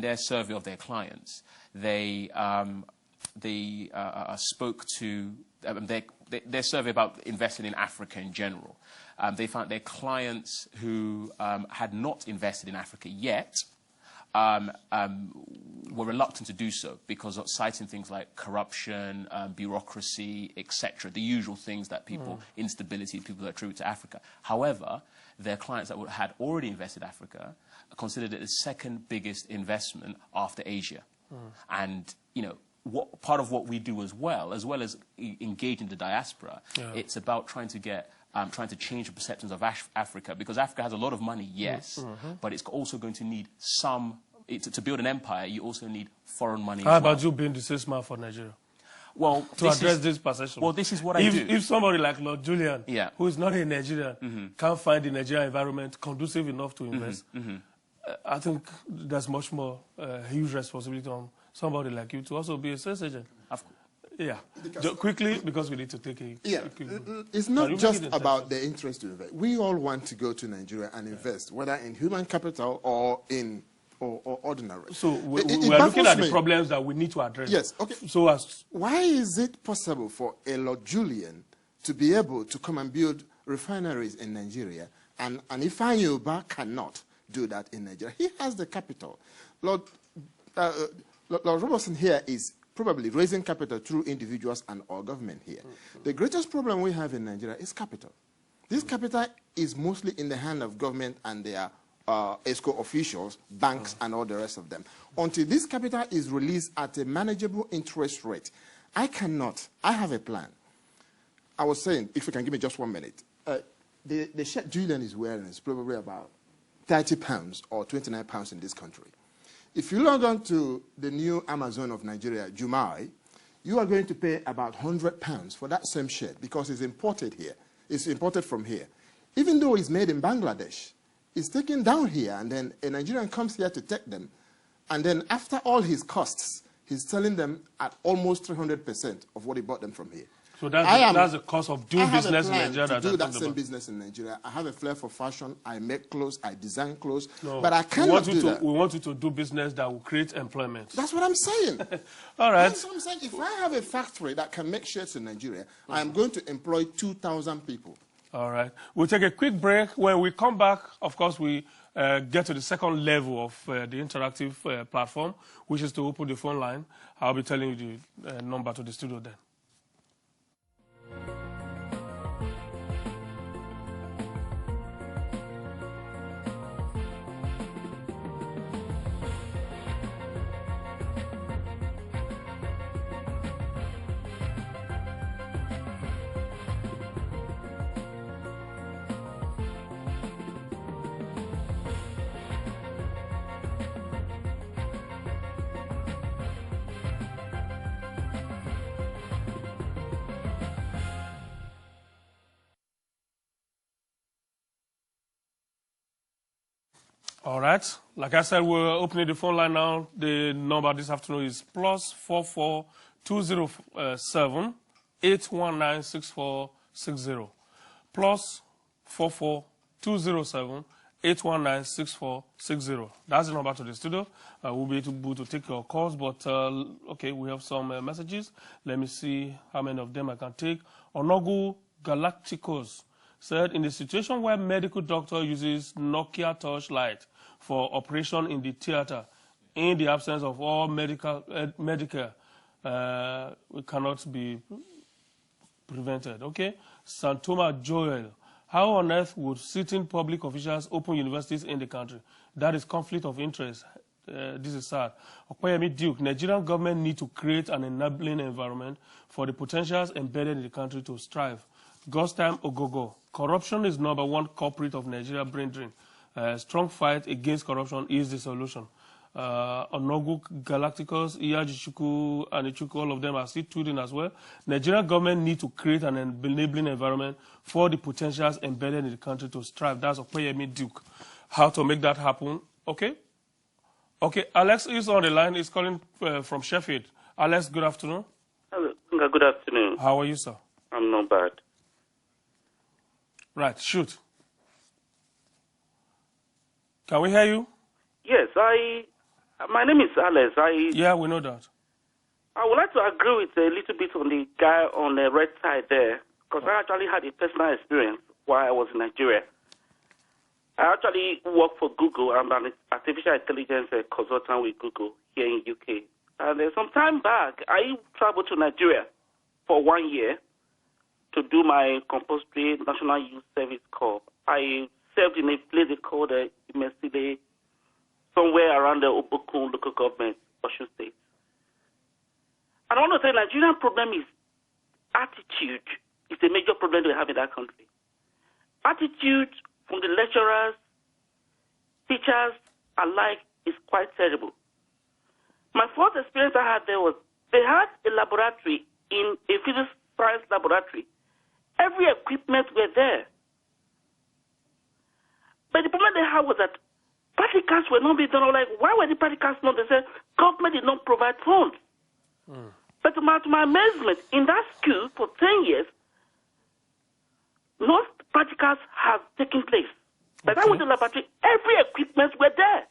their survey of their clients, they spoke to their survey about investing in Africa in general. They found their clients who had not invested in Africa yet were reluctant to do so because of citing things like corruption, bureaucracy, etc. The usual things that people, instability, people attribute to Africa. However, their clients that had already invested in Africa considered it the second biggest investment after Asia. And, part of what we do as well as engaging the diaspora, it's about trying to change the perceptions of Africa, because Africa has a lot of money, yes, but it's also going to need to build an empire, you also need foreign money. How about you being the salesman for Nigeria? Well, to address this perception. Well, this is what I do. If somebody like Lord Julian, who is not a Nigerian, can't find the Nigerian environment conducive enough to invest, I think there's much more huge responsibility on somebody like you to also be a sales agent. Yeah. Quickly, because we need to take a... Yeah. It's not just about the interest to invest. We all want to go to Nigeria and invest, whether in human capital or in ordinary. So we are looking at the problems that we need to address. Yes. Okay. So why is it possible for a Lord Julian to be able to come and build refineries in Nigeria, and Ifeanyi Uba cannot do that in Nigeria? He has the capital. Lord Robertson here is probably raising capital through individuals and our government here. The greatest problem we have in Nigeria is capital. This capital is mostly in the hand of government and their ESCO officials, banks, and all the rest of them. Until this capital is released at a manageable interest rate, I have a plan. I was saying, if you can give me just 1 minute, the shirt Julian is wearing is probably about £30 or £29 in this country. If you log on to the new Amazon of Nigeria, Jumai, you are going to pay about £100 for that same shirt because it's imported here. It's imported from here. Even though it's made in Bangladesh, it's taken down here, and then a Nigerian comes here to take them. And then after all his costs, he's selling them at almost 300% of what he bought them from here. So that's the cost of doing business in Nigeria. I do that same business in Nigeria. I have a flair for fashion. I make clothes. I design clothes. No, but I cannot do that. We want you to do business that will create employment. That's what I'm saying. All right. That's what I'm saying. If I have a factory that can make shirts in Nigeria, I'm going to employ 2,000 people. All right. We'll take a quick break. When we come back, of course, we get to the second level of the interactive platform, which is to open the phone line. I'll be telling you the number to the studio then. All right. Like I said, we're opening the phone line now. The number this afternoon is +44 207 819 6460. +44 207 819 6460. That's the number to the studio. We'll be able to take your calls, but okay, we have some messages. Let me see how many of them I can take. Onogu Galacticos said, in the situation where medical doctor uses Nokia torchlight for operation in the theater, in the absence of all Medicare, it cannot be prevented. Okay? Santoma Joel, how on earth would sitting public officials open universities in the country? That is conflict of interest. This is sad. Okoyemi Duke, Nigerian government need to create an enabling environment for the potentials embedded in the country to strive. Gostam Ogogo, corruption is #1 culprit of Nigeria brain drain. Strong fight against corruption is the solution. Onogu Galacticos, Iyajichuku, and Ichuku, all of them are still tweeting as well. Nigerian government need to create an enabling environment for the potentials embedded in the country to strive. That's Okoyemi Duke. How to make that happen? Okay. Okay, Alex is on the line. He's calling from Sheffield. Alex, good afternoon. Hello. Good afternoon. How are you, sir? I'm not bad. Right, shoot. Can we hear you? Yes, my name is Alex. Yeah, we know that. I would like to agree with a little bit on the guy on the red side there, because I actually had a personal experience while I was in Nigeria. I actually work for Google. I'm an artificial intelligence consultant with Google here in UK. And some time back, I traveled to Nigeria for 1 year to do my compulsory National Youth Service Corps. I served in a place called Imesile, somewhere around the Obokun local government, Osun State. And I want to say the Nigerian problem is attitude. It's a major problem we have in that country. Attitude from the lecturers, teachers alike is quite terrible. My first experience I had there was they had a laboratory in a physics science laboratory. Every equipment were there. But the problem they had was that practicals were not being done. Like, why were the practicals not? They said government did not provide funds. But to my amazement, in that school for 10 years, no practicals have taken place. But that was the laboratory. Every equipment were there.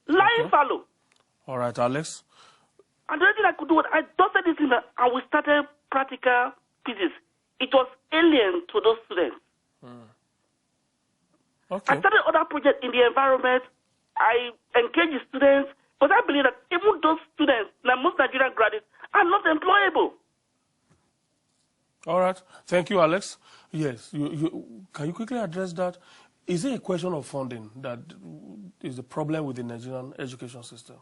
Lying fallow. All right, Alex. And the only thing I could do was I dusted this in and we started practical physics. It was alien to those students. Okay. I started other projects in the environment. I engaged students, but I believe that even those students, like most Nigerian graduates, are not employable. All right. Thank you, Alex. Yes. Can you quickly address that? Is it a question of funding that is the problem with the Nigerian education system?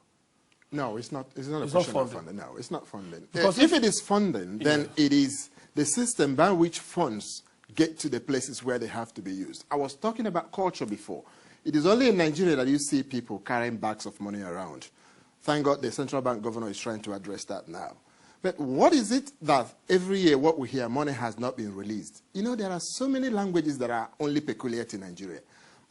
No, it's not. It's not a question of funding. No, it's not funding. Because if it is funding, then it is the system by which funds get to the places where they have to be used. I was talking about culture before. It is only in Nigeria that you see people carrying bags of money around. Thank God the central bank governor is trying to address that now. But what is it that every year what we hear, money has not been released? You know, there are so many languages that are only peculiar to Nigeria.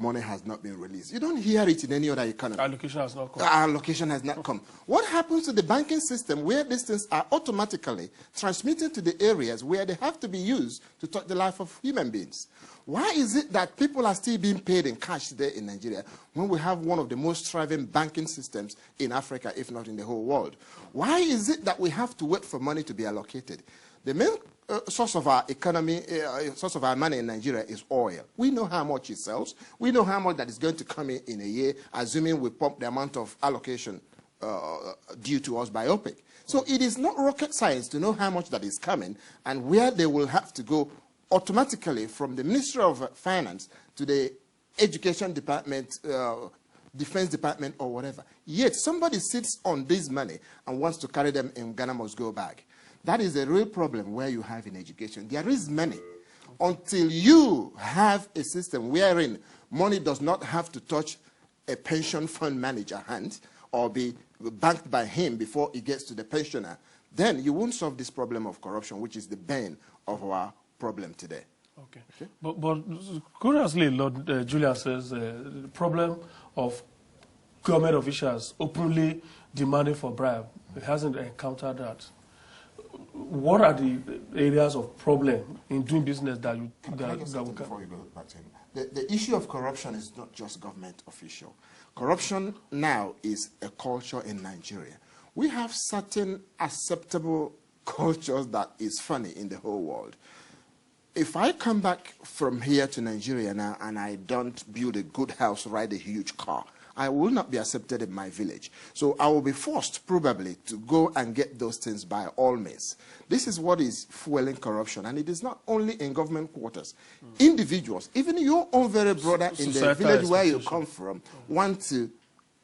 Money has not been released. You don't hear it in any other economy. Allocation has not come. Allocation has not come. What happens to the banking system where these things are automatically transmitted to the areas where they have to be used to touch the life of human beings? Why is it that people are still being paid in cash there in Nigeria when we have one of the most thriving banking systems in Africa, if not in the whole world? Why is it that we have to wait for money to be allocated? The main source of our economy, source of our money in Nigeria is oil. We know how much it sells. We know how much that is going to come in a year, assuming we pump the amount of allocation due to us by OPEC. So it is not rocket science to know how much that is coming and where they will have to go automatically from the Ministry of Finance to the Education Department, Defense Department, or whatever. Yet somebody sits on this money and wants to carry them in Ghana must go bag. That is a real problem where you have in education. There is money. Until you have a system wherein money does not have to touch a pension fund manager hand or be banked by him before it gets to the pensioner, then you won't solve this problem of corruption, which is the bane of our problem today. Okay. But curiously, Lord Julian says the problem of government officials openly demanding for bribe. It hasn't encountered that. What are the areas of problem in doing business that you before you go back to him? The issue of corruption is not just government official. Corruption now is a culture in Nigeria. We have certain acceptable cultures that is funny in the whole world. If I come back from here to Nigeria now and I don't build a good house, ride a huge car, I will not be accepted in my village. So I will be forced probably to go and get those things by all means. This is what is fueling corruption, and it is not only in government quarters. Individuals, even your own very brother in the village where you come from, want to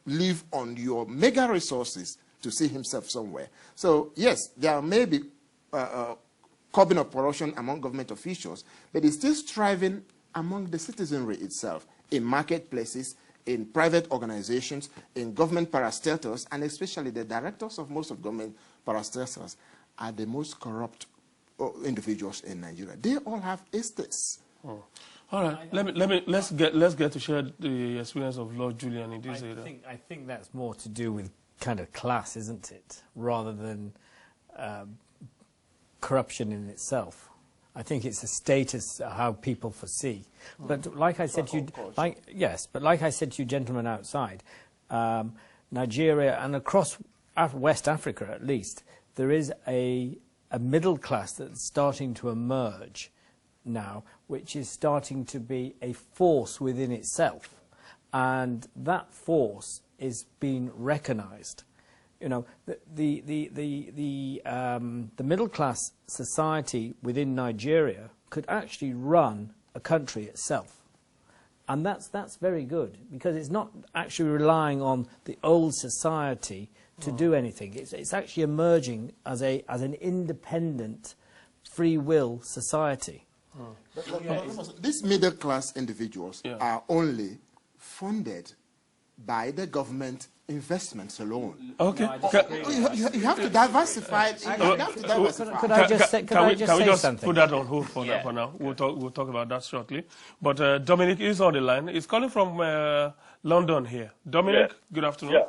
live on your mega resources to see himself somewhere. So yes, there may be curbing of corruption among government officials, but it's still striving among the citizenry itself, in marketplaces, in private organizations, in government parastatals, and especially the directors of most of government parastatals are the most corrupt individuals in Nigeria. They all have estates. Oh. All right, let's get to share the experience of Lord Julian in this area. I think that's more to do with kind of class, isn't it, rather than corruption in itself. I think it's a status, how people foresee. But like I said to you, like I said to you gentlemen outside, Nigeria and across West Africa at least, there is a middle class that's starting to emerge now, which is starting to be a force within itself. And that force is being recognized. You know, the middle class society within Nigeria could actually run a country itself, and that's very good, because it's not actually relying on the old society to do anything. It's actually emerging as an independent, free will society. These middle class individuals are only funded by the government investments alone. Okay. You have to diversify. Could I just say something? Put that on hold for now. We'll talk about that shortly. But Dominic is on the line. He's calling from London here. Dominic, good afternoon. Yeah.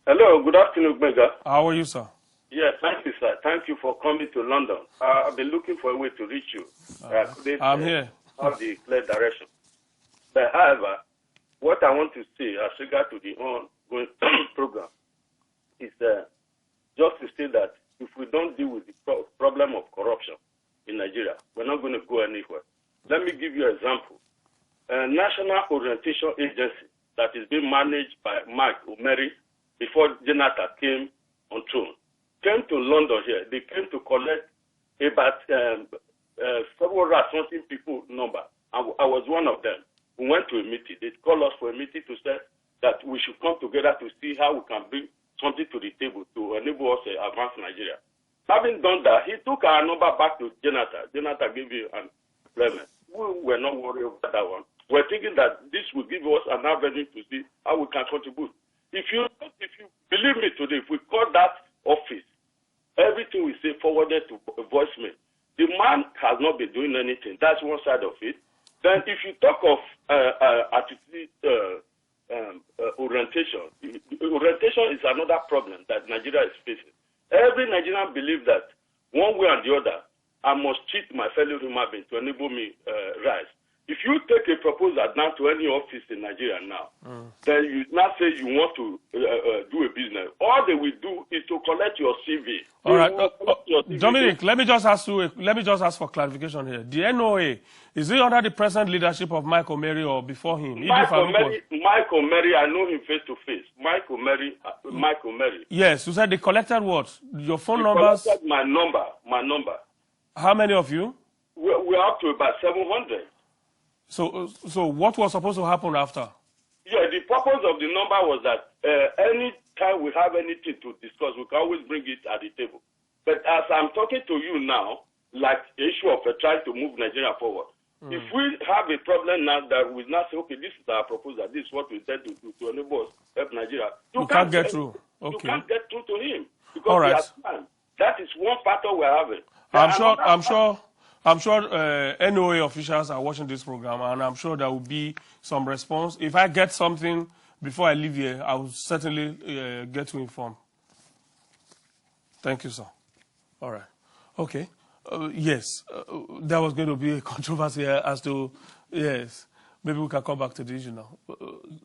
Hello, good afternoon, Mega. How are you, sir? Yes, thank you, sir. Thank you for coming to London. I've been looking for a way to reach you. I'm here. Have the clear direction. But however, what I want to say as regard to the ongoing program is just to say that if we don't deal with the problem of corruption in Nigeria, we're not going to go anywhere. Let me give you an example. A National Orientation Agency that is being managed by Mike Omeri before Jonathan came on throne came to London here. They came to collect about several something people number. I was one of them. We went to a meeting. They called us for a meeting to say that we should come together to see how we can bring something to the table to enable us to advance Nigeria. Having done that, he took our number back to Jonathan. Jonathan gave you an employment. We were not worried about that one. We're thinking that this will give us an avenue to see how we can contribute. If you believe me today, if we call that office, everything we say forwarded to voicemail. The man has not been doing anything. That's one side of it. Then if you talk of orientation, orientation is another problem that Nigeria is facing. Every Nigerian believes that one way or the other, I must cheat my fellow human being to enable me rise. If you take a proposal now to any office in Nigeria now, then you now say you want to do a business. All they will do is to collect your CV. All right, Dominic. Let me just ask for clarification here. The NOA, is it under the present leadership of Mike Omeri or before him? Mike Omeri, I know him face to face. Mike Omeri. Yes, you said they collected what? Your phone numbers? Collected my number. How many of you? We're up to about 700. So what was supposed to happen after? Yeah, the purpose of the number was that any time we have anything to discuss, we can always bring it at the table. But as I'm talking to you now, like the issue of trying to move Nigeria forward, if we have a problem now that we now say, okay, this is our proposal, this is what we said to enable us help Nigeria. You can't get through. Okay. You can't get through to him because that is one factor we're having. I'm sure NOA officials are watching this program, and I'm sure there will be some response. If I get something before I leave here, I will certainly get to inform. Thank you, sir. All right. Okay. Yes, there was going to be a controversy as to, yes. Maybe we can come back to the issue now.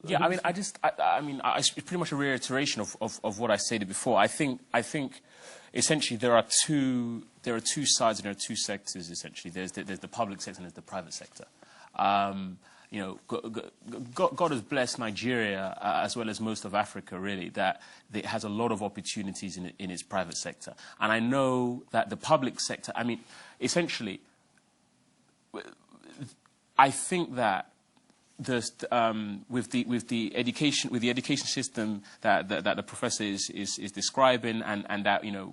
Yeah, I mean, it's pretty much a reiteration of what I stated before. I think essentially there are two sides and there are two sectors. Essentially, there's the public sector and there's the private sector. You know, God has blessed Nigeria as well as most of Africa, really, that it has a lot of opportunities in its private sector. And I know that the public sector, I mean, essentially, I think that with the education system that the professor is describing and that, you know,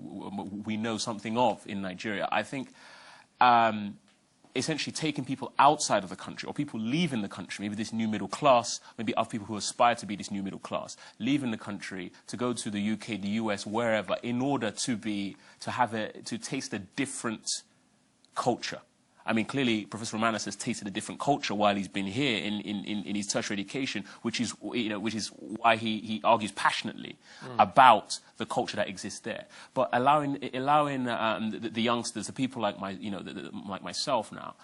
we know something of in Nigeria, I think essentially taking people outside of the country or people leaving the country, maybe this new middle class, maybe other people who aspire to be this new middle class, leaving the country to go to the UK, the US, wherever, in order to taste a different culture. I mean, clearly, Professor Romanus has tasted a different culture while he's been here in his tertiary education, which is why he argues passionately about the culture that exists there. But allowing the youngsters, the people like like myself now,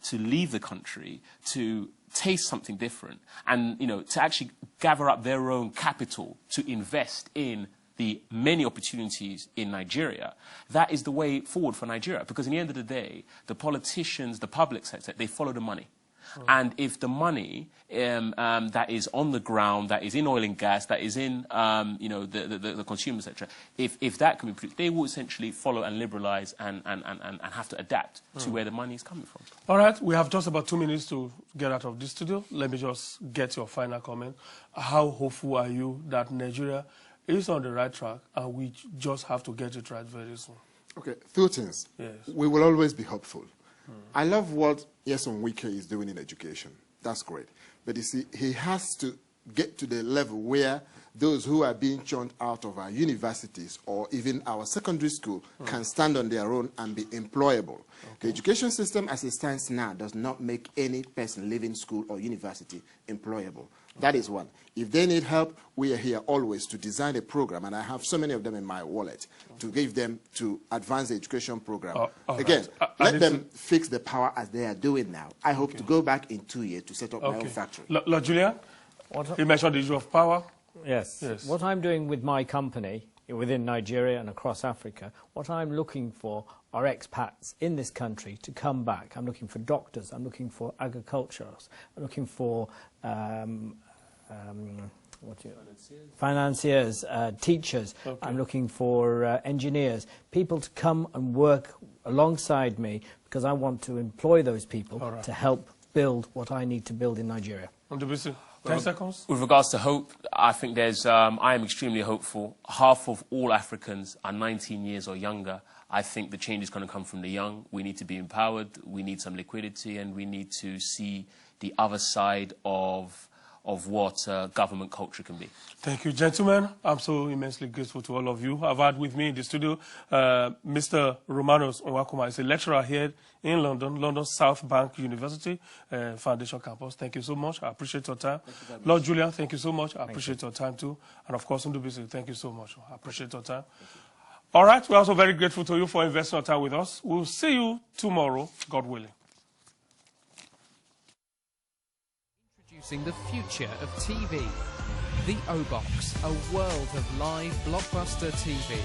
to leave the country to taste something different, and to actually gather up their own capital to invest in the many opportunities in Nigeria, that is the way forward for Nigeria. Because in the end of the day, the politicians, the public sector, they follow the money. And if the money that is on the ground, that is in oil and gas, that is in the consumer sector, if that can be produced, they will essentially follow and liberalize and have to adapt to where the money is coming from. All right, we have just about 2 minutes to get out of this studio. Let me just get your final comment. How hopeful are you that Nigeria is on the right track, and we just have to get it right very soon? Okay, two things. Yes. We will always be hopeful. I love what Nyesom Wike is doing in education. That's great. But you see, he has to get to the level where those who are being churned out of our universities or even our secondary school can stand on their own and be employable. The education system as it stands now does not make any person leaving school or university employable. That is one. If they need help, we are here always to design a program, and I have so many of them in my wallet, to give them to advance the education program. Again, let them fix the power as they are doing now. I hope to go back in 2 years to set up my own factory. Lord Julian, you mentioned the issue of power. Yes. What I'm doing with my company within Nigeria and across Africa, what I'm looking for are expats in this country to come back. I'm looking for doctors, I'm looking for agriculturists, I'm looking for financiers, teachers, I'm looking for engineers, people to come and work alongside me, because I want to employ those people to help build what I need to build in Nigeria. 10 seconds. With regards to hope, I think I am extremely hopeful. Half of all Africans are 19 years or younger. I think the change is going to come from the young. We need to be empowered, we need some liquidity, and we need to see the other side of what government culture can be. Thank you, gentlemen. I'm so immensely grateful to all of you. I've had with me in the studio Mr. Romanus Nwakuna. He's a lecturer here in London South Bank University Foundation Campus. Thank you so much. I appreciate your time. Lord Julian, thank you so much. I appreciate your time too. And of course, Ndubisi, thank you so much. I appreciate your time. All right, we're also very grateful to you for investing your time with us. We'll see you tomorrow, God willing. Introducing the future of TV. The O-Box, a world of live blockbuster TV.